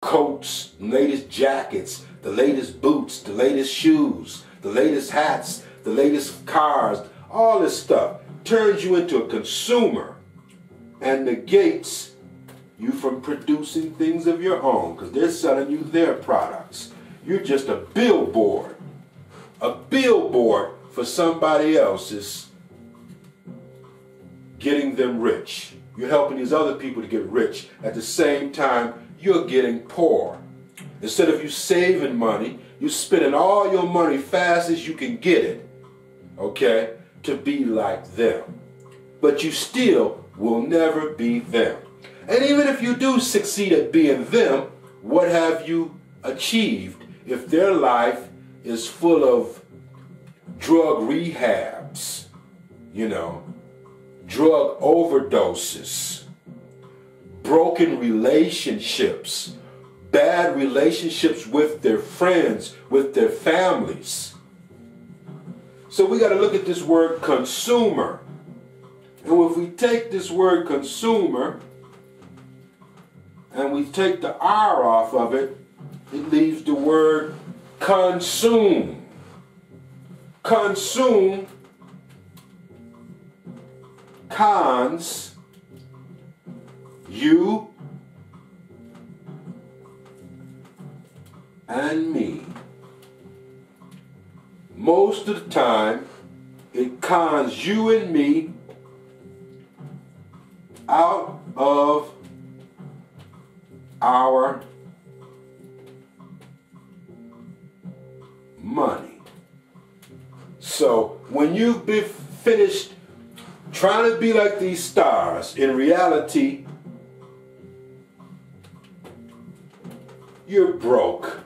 coats, latest jackets, the latest boots, the latest shoes, the latest hats, the latest cars, all this stuff turns you into a consumer and negates you from producing things of your own because they're selling you their products. You're just a billboard for somebody else's getting them rich. You're helping these other people to get rich. At the same time, you're getting poor. Instead of you saving money, you're spending all your money fast as you can get it, okay, to be like them. But you still will never be them. And even if you do succeed at being them, what have you achieved if their life is full of drug rehabs, drug overdoses, broken relationships, bad relationships with their friends, with their families? So we got to look at this word consumer. And if we take this word consumer and we take the R off of it, it leaves the word consume. Consume, cons, you and me. Most of the time, it cons you and me out of our money. So when you've been finished trying to be like these stars, in reality, you're broke.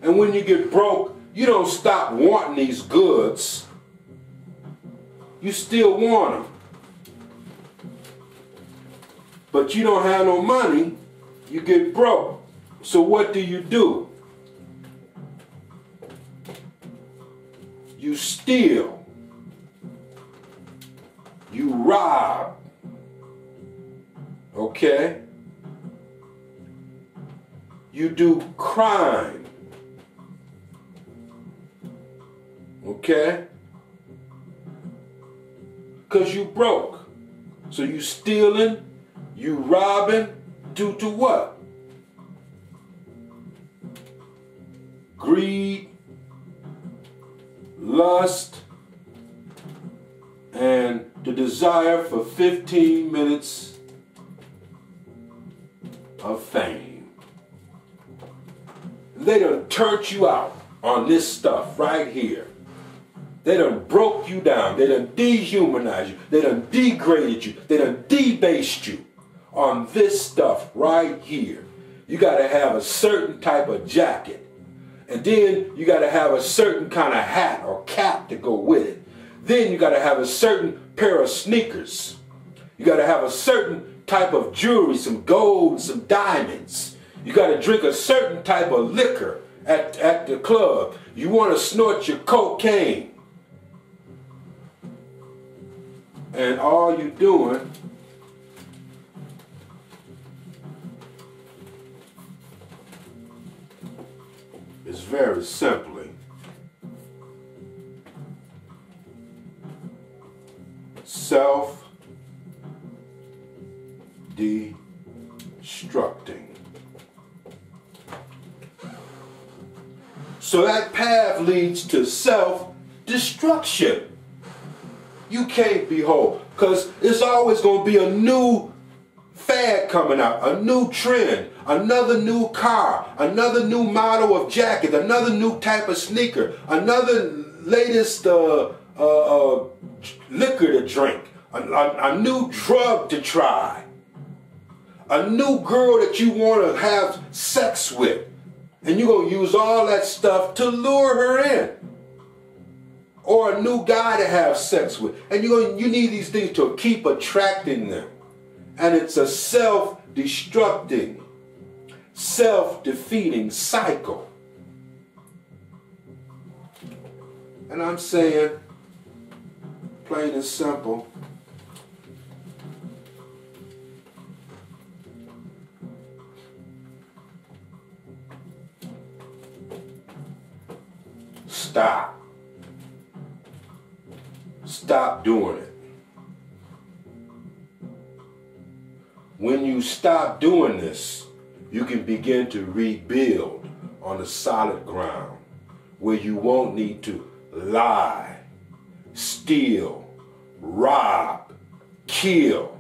And when you get broke, you don't stop wanting these goods. You still want them. But you don't have no money, you get broke. So what do? You steal. You rob. Okay? You do crime. Okay? Because you broke. So you stealing, you robbing, due to what? Greed, lust, and the desire for 15 minutes of fame. They done turned you out on this stuff right here. They done broke you down. They done dehumanized you. They done degraded you. They done debased you on this stuff right here. You got to have a certain type of jacket. And then you got to have a certain kind of hat or cap to go with it. Then you got to have a certain pair of sneakers. You got to have a certain type of jewelry, some gold, some diamonds. You got to drink a certain type of liquor at the club. You want to snort your cocaine. And all you doing is very simply self-destructing. So that path leads to self-destruction. You can't be whole because it's always going to be a new fad coming out, a new trend, another new car, another new model of jacket, another new type of sneaker, another latest liquor to drink, a new drug to try, a new girl that you want to have sex with, and you're going to use all that stuff to lure her in. Or a new guy to have sex with. And you need these things to keep attracting them. And it's a self-destructing, self-defeating cycle. And I'm saying, plain and simple, stop. Stop doing it. When you stop doing this, you can begin to rebuild on a solid ground where you won't need to lie, steal, rob, kill,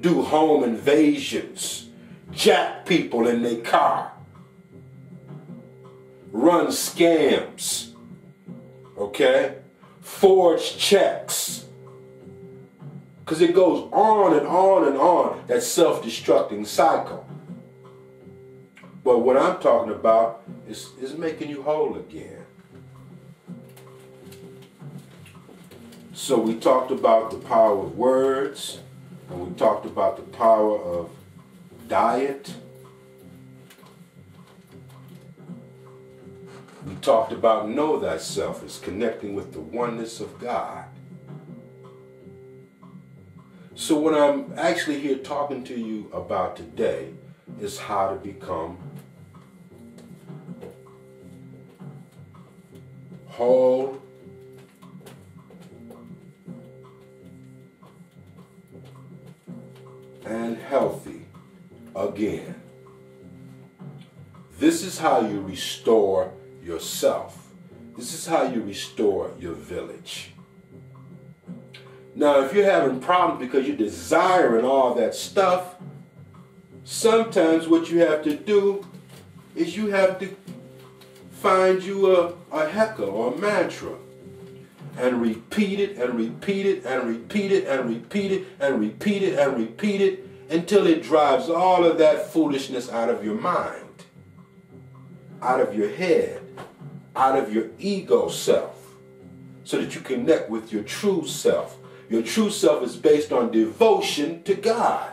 do home invasions, jack people in their car, run scams, okay? Forge checks. Because it goes on and on and on, that self-destructing cycle. But what I'm talking about is making you whole again. So we talked about the power of words, and we talked about the power of diet. We talked about know thyself as connecting with the oneness of God. So what I'm actually here talking to you about today is how to become whole, and healthy again. This is how you restore yourself. This is how you restore your village. Now, if you're having problems because you're desiring all that stuff, sometimes what you have to do is you have to find you a heka or a mantra and repeat it and repeat it and repeat it and repeat it and repeat it and repeat it until it drives all of that foolishness out of your mind, out of your head, out of your ego self, so that you connect with your true self. Your true self is based on devotion to God.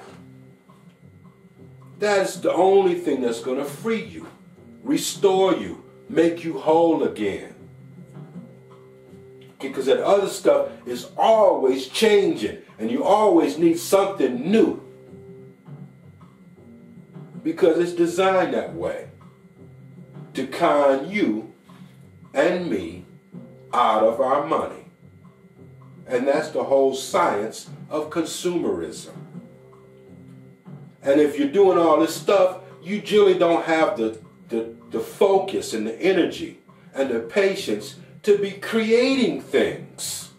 That's the only thing that's going to free you, restore you, make you whole again. Because that other stuff is always changing, and you always need something new. Because it's designed that way, to con you and me out of our money. And that's the whole science of consumerism. And if you're doing all this stuff, you generally don't have the focus and the energy and the patience to be creating things.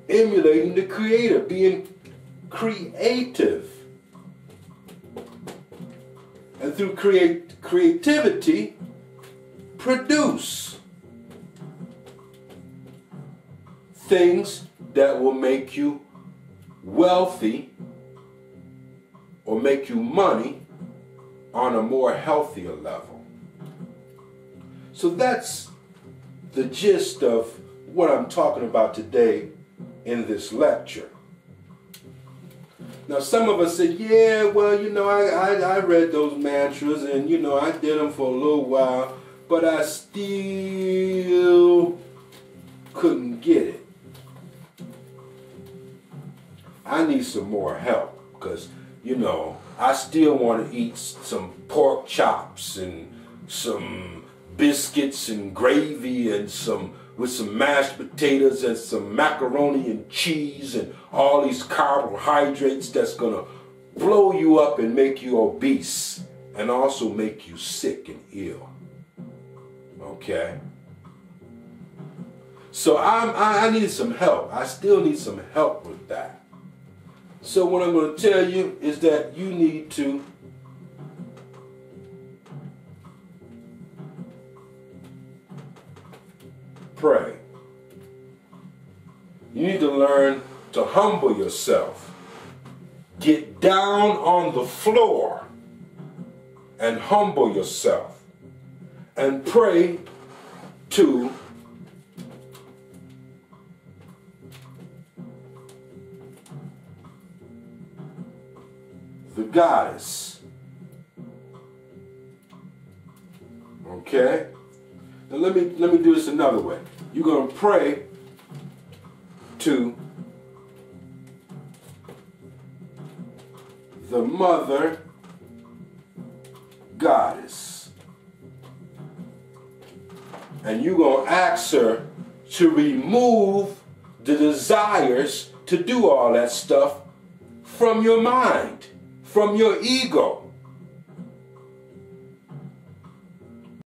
Emulating the Creator, being creative. And through creativity, produce things that will make you wealthy or make you money on a more healthier level. So that's the gist of what I'm talking about today in this lecture. Now, some of us say, yeah, well, you know, I read those mantras and, you know, I did them for a little while, but I still couldn't get it. I need some more help because, you know, I still want to eat some pork chops and some biscuits and gravy and with some mashed potatoes and some macaroni and cheese and all these carbohydrates that's going to blow you up and make you obese and also make you sick and ill. Okay? So I need some help. I still need some help with that. So what I'm going to tell you is that you need to pray. You need to learn to humble yourself. Get down on the floor and humble yourself and pray to the goddess. Okay? Now let me do this another way. You're going to pray to the mother goddess. and you're going to ask her to remove the desires to do all that stuff from your mind, from your ego.